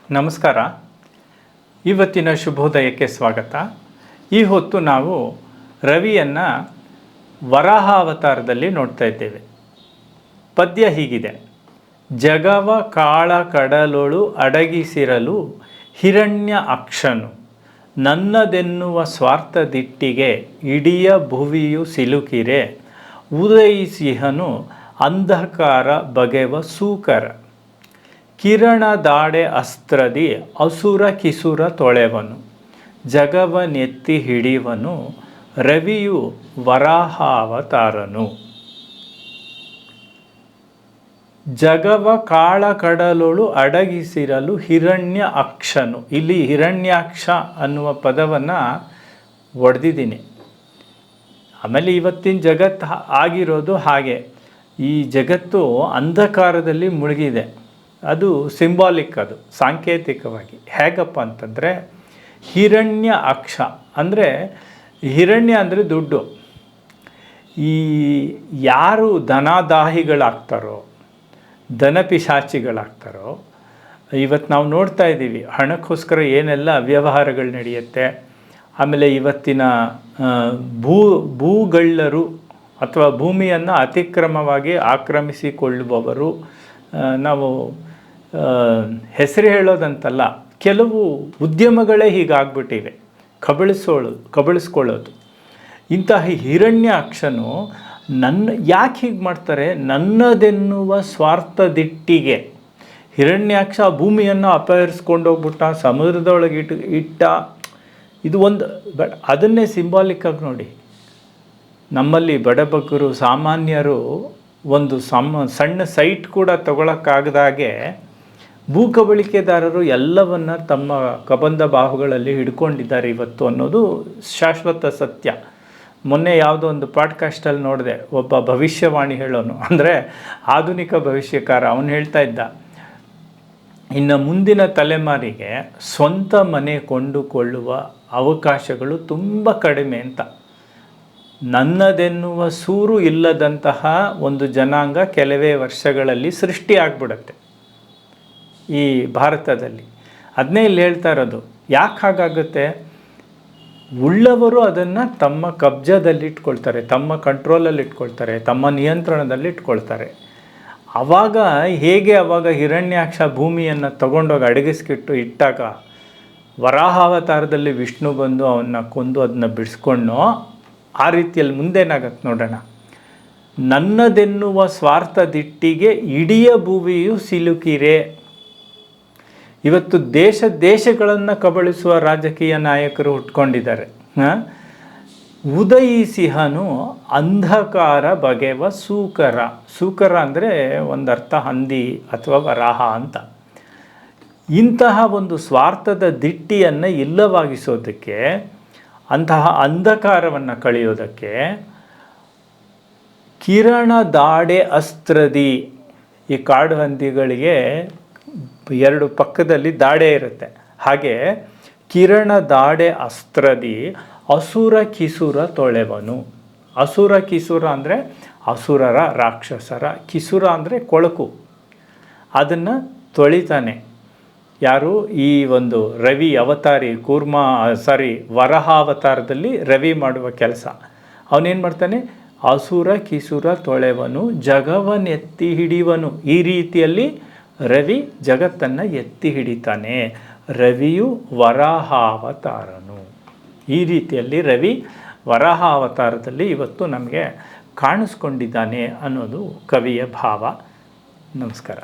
ನಮಸ್ಕಾರ. ಇವತ್ತಿನ ಶುಭೋದಯಕ್ಕೆ ಸ್ವಾಗತ. ಈ ಹೊತ್ತು ನಾವು ರವಿಯನ್ನು ವರಾಹ ಅವತಾರದಲ್ಲಿ ನೋಡ್ತಾ ಇದ್ದೇವೆ. ಪದ್ಯ ಹೀಗಿದೆ: ಜಗವ ಕಾಳ ಕಡಲೊಳು ಅಡಗಿಸಿರಲು ಹಿರಣ್ಯ ಅಕ್ಷನು, ನನ್ನದೆನ್ನುವ ಸ್ವಾರ್ಥದಿಟ್ಟಿಗೆ ಇಡಿಯ ಭುವಿಯು ಸಿಲುಕಿರೆ, ಉದಯಿಸಿಹನು ಅಂಧಕಾರ ಬಗೆವ ಸೂಕರ, ಕಿರಣದಾಡೆ ಅಸ್ತ್ರದಿ ಅಸುರ ಕಿಸುರ ತೊಳೆವನು, ಜಗವನೆತ್ತಿ ಹಿಡಿವನು ರವಿಯು ವರಾಹಾವತಾರನು. ಜಗವ ಕಾಳ ಕಡಲೊಳು ಅಡಗಿಸಿರಲು ಹಿರಣ್ಯ ಅಕ್ಷನು. ಇಲ್ಲಿ ಹಿರಣ್ಯಾಕ್ಷ ಅನ್ನುವ ಪದವನ್ನು ಒಡೆದಿದ್ದೀನಿ. ಆಮೇಲೆ ಇವತ್ತಿನ ಜಗತ್ತು ಆಗಿರೋದು ಹಾಗೆ. ಈ ಜಗತ್ತು ಅಂಧಕಾರದಲ್ಲಿ ಮುಳುಗಿದೆ. ಅದು ಸಿಂಬಾಲಿಕ್, ಅದು ಸಾಂಕೇತಿಕವಾಗಿ. ಹೇಗಪ್ಪ ಅಂತಂದರೆ, ಹಿರಣ್ಯ ಅಕ್ಷ ಅಂದರೆ, ಹಿರಣ್ಯ ಅಂದರೆ ದುಡ್ಡು. ಈ ಯಾರು ಧನಾದಾಹಿಗಳಾಗ್ತಾರೋ, ಧನಪಿಶಾಚಿಗಳಾಗ್ತಾರೋ, ಇವತ್ತು ನಾವು ನೋಡ್ತಾ ಇದ್ದೀವಿ ಹಣಕ್ಕೋಸ್ಕರ ಏನೆಲ್ಲ ಅವ್ಯವಹಾರಗಳು ನಡೆಯುತ್ತೆ. ಆಮೇಲೆ ಇವತ್ತಿನ ಭೂಗಳ್ಳರು ಅಥವಾ ಭೂಮಿಯನ್ನು ಅತಿಕ್ರಮವಾಗಿ ಆಕ್ರಮಿಸಿಕೊಳ್ಳುವವರು, ನಾವು ಹೆಸರು ಹೇಳೋದಂತಲ್ಲ, ಕೆಲವು ಉದ್ಯಮಗಳೇ ಹೀಗಾಗ್ಬಿಟ್ಟಿವೆ, ಕಬಳಿಸ್ಕೊಳ್ಳೋದು. ಇಂತಹ ಹಿರಣ್ಯ ಅಕ್ಷನು ಯಾಕೆ ಹೀಗೆ ಮಾಡ್ತಾರೆ? ನನ್ನದೆನ್ನುವ ಸ್ವಾರ್ಥದಿಟ್ಟಿಗೆ. ಹಿರಣ್ಯಾಕ್ಷ ಭೂಮಿಯನ್ನು ಅಪಹರಿಸ್ಕೊಂಡೋಗ್ಬಿಟ್ಟ, ಸಮುದ್ರದೊಳಗೆ ಇಟ್ಟ. ಇದು ಒಂದು ಅದನ್ನೇ ಸಿಂಬಾಲಿಕ್ಕಾಗಿ ನೋಡಿ. ನಮ್ಮಲ್ಲಿ ಬಡಬಗ್ಗರು, ಸಾಮಾನ್ಯರು ಒಂದು ಸಣ್ಣ ಸೈಟ್ ಕೂಡ ತಗೊಳಕ್ಕಾಗದಾಗೆ ಭೂಕಬಳಿಕೆದಾರರು ಎಲ್ಲವನ್ನು ತಮ್ಮ ಕಬಂಧ ಬಾಹುಗಳಲ್ಲಿ ಹಿಡ್ಕೊಂಡಿದ್ದಾರೆ ಇವತ್ತು ಅನ್ನೋದು ಶಾಶ್ವತ ಸತ್ಯ. ಮೊನ್ನೆ ಯಾವುದೋ ಒಂದು ಪಾಡ್ಕಾಸ್ಟಲ್ಲಿ ನೋಡಿದೆ, ಒಬ್ಬ ಭವಿಷ್ಯವಾಣಿ ಹೇಳೋನು, ಅಂದರೆ ಆಧುನಿಕ ಭವಿಷ್ಯಕಾರ. ಅವನು ಹೇಳ್ತಾ ಇದ್ದ, ಇನ್ನು ಮುಂದಿನ ತಲೆಮಾರಿಗೆ ಸ್ವಂತ ಮನೆ ಕೊಂಡುಕೊಳ್ಳುವ ಅವಕಾಶಗಳು ತುಂಬ ಕಡಿಮೆ ಅಂತ. ನನ್ನದೆನ್ನುವ ಸೂರು ಇಲ್ಲದಂತಹ ಒಂದು ಜನಾಂಗ ಕೆಲವೇ ವರ್ಷಗಳಲ್ಲಿ ಸೃಷ್ಟಿ ಆಗಿಬಿಡುತ್ತೆ ಈ ಭಾರತದಲ್ಲಿ. ಅದನ್ನೇ ಇಲ್ಲಿ ಹೇಳ್ತಾ ಇರೋದು. ಯಾಕೆ ಹಾಗಾಗುತ್ತೆ? ಉಳ್ಳವರು ಅದನ್ನು ತಮ್ಮ ಕಬ್ಜದಲ್ಲಿ ಇಟ್ಕೊಳ್ತಾರೆ, ತಮ್ಮ ಕಂಟ್ರೋಲಲ್ಲಿ ಇಟ್ಕೊಳ್ತಾರೆ, ತಮ್ಮ ನಿಯಂತ್ರಣದಲ್ಲಿ ಇಟ್ಕೊಳ್ತಾರೆ. ಆವಾಗ ಹಿರಣ್ಯಾಕ್ಷ ಭೂಮಿಯನ್ನು ತಗೊಂಡೋಗಿ ಅಡಗಿಸ್ಕಿಟ್ಟು ಇಟ್ಟಾಗ ವರಾಹಾವತಾರದಲ್ಲಿ ವಿಷ್ಣು ಬಂದು ಅವನ್ನ ಕೊಂದು ಅದನ್ನ ಬಿಡಿಸ್ಕೊಂಡು, ಆ ರೀತಿಯಲ್ಲಿ ಮುಂದೇನಾಗತ್ತೆ ನೋಡೋಣ. ನನ್ನದೆನ್ನುವ ಸ್ವಾರ್ಥದಿಟ್ಟಿಗೆ ಇಡಿಯ ಭುವಿಯು ಸಿಲುಕಿರೆ. ಇವತ್ತು ದೇಶಗಳನ್ನು ಕಬಳಿಸುವ ರಾಜಕೀಯ ನಾಯಕರು ಹುಟ್ಕೊಂಡಿದ್ದಾರೆ. ಉದಯಿಸಿಹನು ಅಂಧಕಾರ ಬಗೆವ ಸೂಕರ. ಸೂಕರ ಅಂದರೆ ಒಂದರ್ಥ ಹಂದಿ ಅಥವಾ ವರಾಹ ಅಂತ. ಇಂತಹ ಒಂದು ಸ್ವಾರ್ಥದ ದಿಟ್ಟಿಯನ್ನು ಇಲ್ಲವಾಗಿಸೋದಕ್ಕೆ, ಅಂತಹ ಅಂಧಕಾರವನ್ನು ಕಳೆಯೋದಕ್ಕೆ ಕಿರಣದಾಡೆ ಅಸ್ತ್ರದಿ. ಈ ಕಾಡು ಹಂದಿಗಳಿಗೆ ಎರಡು ಪಕ್ಕದಲ್ಲಿ ದಾಡೆ ಇರುತ್ತೆ. ಹಾಗೆ ಕಿರಣದಾಡೆ ಅಸ್ತ್ರದಿ ಅಸುರ ಕಿಸುರ ತೊಳೆವನು. ಅಸುರ ಕಿಸುರ ಅಂದರೆ ಅಸುರರ, ರಾಕ್ಷಸರ. ಕಿಸುರ ಅಂದರೆ ಕೊಳಕು. ಅದನ್ನು ತೊಳಿತಾನೆ ಯಾರು? ಈ ಒಂದು ರವಿ ಅವತಾರಿ, ವರಹಾವತಾರದಲ್ಲಿ ರವಿ ಮಾಡುವ ಕೆಲಸ. ಅವನೇನು ಮಾಡ್ತಾನೆ? ಅಸುರ ಕಿಸುರ ತೊಳೆವನು, ಜಗವನೆತ್ತಿ ಹಿಡಿವನು. ಈ ರೀತಿಯಲ್ಲಿ ರವಿ ಜಗತ್ತನ್ನು ಎತ್ತಿ ಹಿಡಿತಾನೆ. ರವಿಯು ವರಾಹಾವತಾರನು. ಈ ರೀತಿಯಲ್ಲಿ ರವಿ ವರಾಹಾವತಾರದಲ್ಲಿ ಇವತ್ತು ನಮಗೆ ಕಾಣಿಸ್ಕೊಂಡಿದ್ದಾನೆ ಅನ್ನೋದು ಕವಿಯ ಭಾವ. ನಮಸ್ಕಾರ.